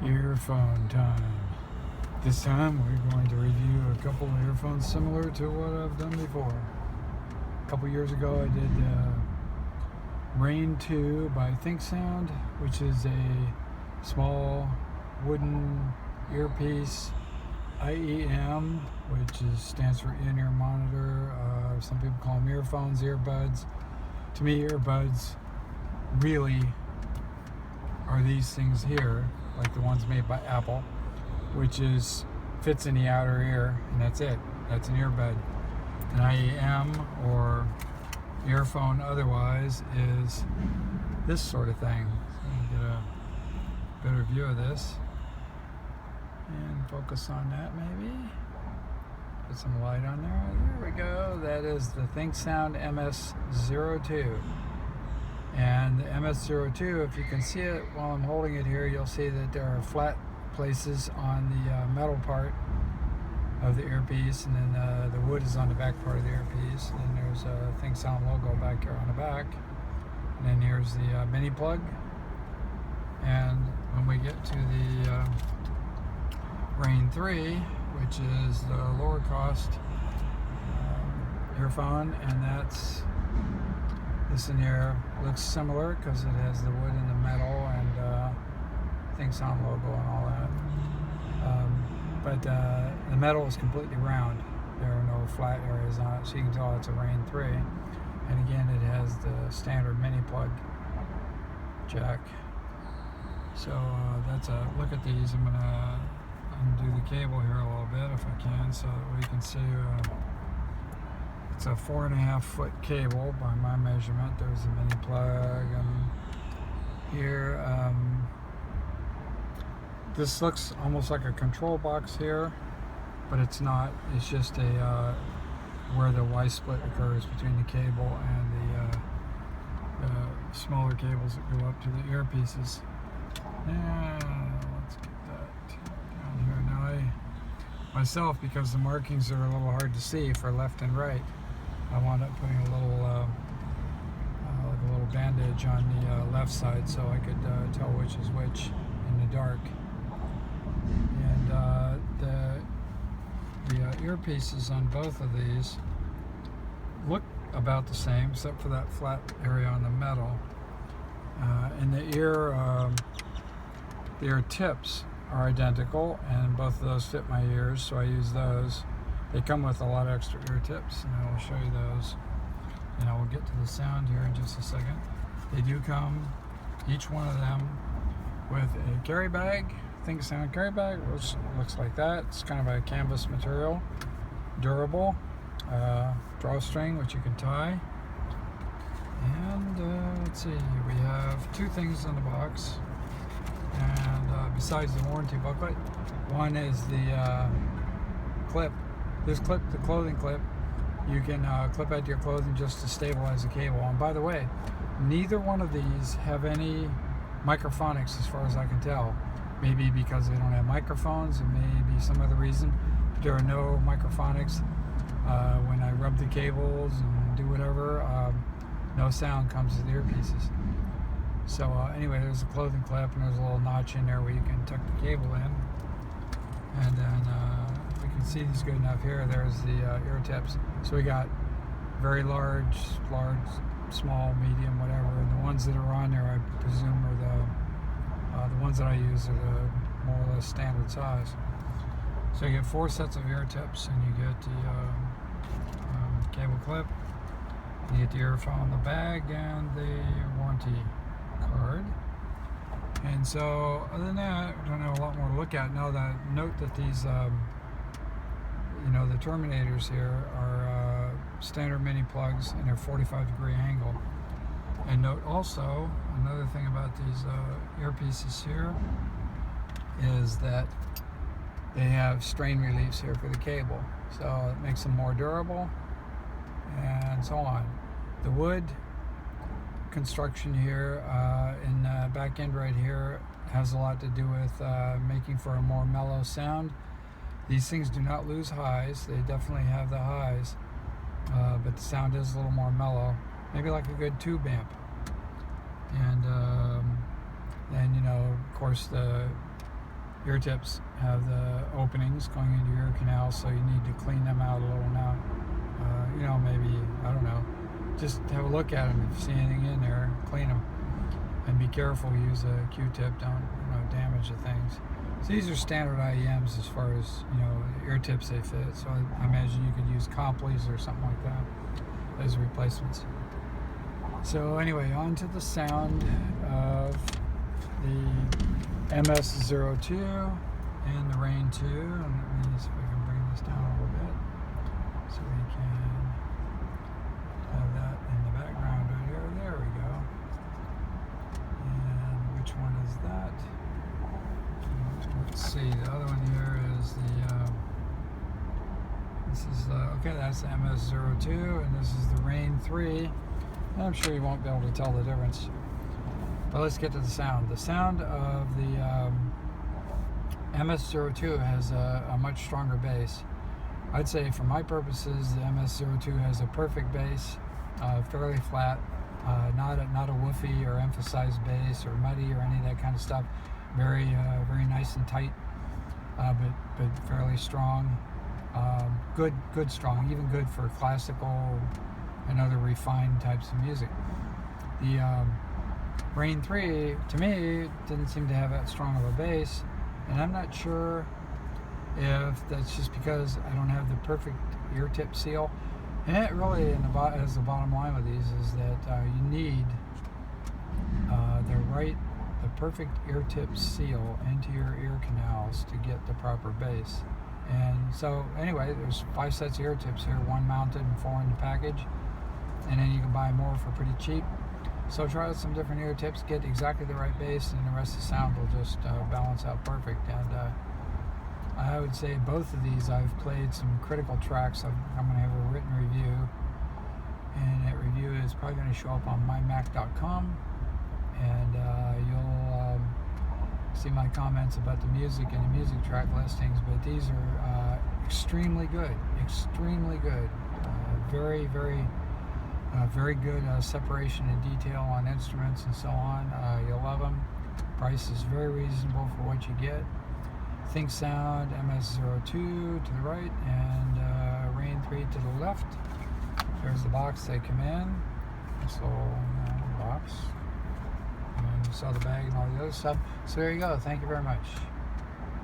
Earphone time. This time we're going to review a couple of earphones similar to what I've done before. A couple years ago I did Rain3 by Thinksound, which is a small wooden earpiece, IEM, which stands for in-ear monitor. Some people call them earphones, earbuds. To me, earbuds really are these things here, like the ones made by Apple, which fits in the outer ear, and that's it. That's an earbud. An IEM, or earphone otherwise, is this sort of thing. So you get a better view of this and focus on that maybe. Put some light on there. There we go. That is the Thinksound MS-02. And the MS-02, if you can see it while I'm holding it here, you'll see that there are flat places on the metal part of the earpiece, and then the wood is on the back part of the earpiece. And then there's a Thinksound logo back here on the back. And then here's the mini plug. And when we get to the Rain3, which is the lower cost earphone, and that's this in here, looks similar because it has the wood and the metal and Thinksound logo and all that. But the metal is completely round. There are no flat areas on it, so you can tell it's a Rain3. And again, it has the standard mini plug jack. So that's a look at these. I'm gonna undo the cable here a little bit if I can, so that we can see. It's a 4.5 foot cable by my measurement. There's a mini plug here. This looks almost like a control box here, but it's not. It's just a where the Y split occurs between the cable and the smaller cables that go up to the earpieces. And let's get that down here. Now myself, because the markings are a little hard to see for left and right, I wound up putting a little like a little bandage on the left side so I could tell which is which in the dark. And the earpieces on both of these look about the same, except for that flat area on the metal. And the ear tips are identical, and both of those fit my ears, so I use those. They come with a lot of extra ear tips, and I will show you those. And I will get to the sound here in just a second. They do come, each one of them, with a carry bag, Thinksound carry bag, which looks like that. It's kind of a canvas material, durable, drawstring, which you can tie. And let's see, we have two things in the box. And besides the warranty booklet, one is the clip. This clip, the clothing clip, you can clip out your clothing just to stabilize the cable. And by the way, neither one of these have any microphonics as far as I can tell. Maybe because they don't have microphones, and maybe some other reason. But there are no microphonics. When I rub the cables and do whatever, no sound comes to the earpieces. So anyway, there's a clothing clip, and there's a little notch in there where you can tuck the cable in. And then we can see these good enough here. There's the ear tips. So we got very large, small, medium, whatever. And the ones that are on there, I presume, are the ones that I use are the more or less standard size. So you get 4 sets of ear tips, and you get the cable clip, you get the earphone, the bag, and the warranty card. And so, other than that, I don't have a lot more to look at. Now, note that these, the terminators here are standard mini plugs, and they're 45-degree angle. And note also, another thing about these earpieces here is that they have strain reliefs here for the cable. So it makes them more durable, and so on. The wood construction here in the back end right here has a lot to do with making for a more mellow sound. These things do not lose highs. They definitely have the highs, but the sound is a little more mellow, maybe like a good tube amp. And then, of course, the ear tips have the openings going into your ear canal, so you need to clean them out a little now. Maybe, I don't know, just have a look at them. If you see anything in there, clean them. And be careful, use a Q-tip, don't damage the things. So these are standard IEMs as far as, ear tips they fit. So I imagine you could use Compleys or something like that as replacements. So anyway, on to the sound of the MS-02 and the Rain3. And let me see if I can bring this down a little bit so we can have that in the background right here. There we go. And which one is that? Let's see. The other one here is okay, that's the MS-02, and this is the Rain3. I'm sure you won't be able to tell the difference. But let's get to the sound. The sound of the MS-02 has a much stronger bass. I'd say for my purposes, the MS-02 has a perfect bass, fairly flat, not a woofy or emphasized bass or muddy or any of that kind of stuff. Very nice and tight, but fairly strong. Good strong, even good for classical and other refined types of music. The Rain3, to me, didn't seem to have that strong of a bass, and I'm not sure if that's just because I don't have the perfect ear tip seal. And it really, as the bottom line with these, is that you need the perfect ear tip seal into your ear canals to get the proper bass. And so anyway, there's 5 sets of ear tips here, 1 mounted and 4 in the package, and then you can buy more for pretty cheap. So try out some different ear tips, get exactly the right bass, and the rest of the sound will just balance out perfect. And I would say both of these, I've played some critical tracks. I'm going to have a written review, and that review is probably going to show up on mymac.com, and you'll see my comments about the music and the music track listings. But these are extremely good, very good separation and detail on instruments and so on. You'll love them. Price is very reasonable for what you get. Thinksound MS-02 to the right, and Rain3 to the left. There's the box they come in. This little box. And you saw the bag and all the other stuff. So there you go. Thank you very much.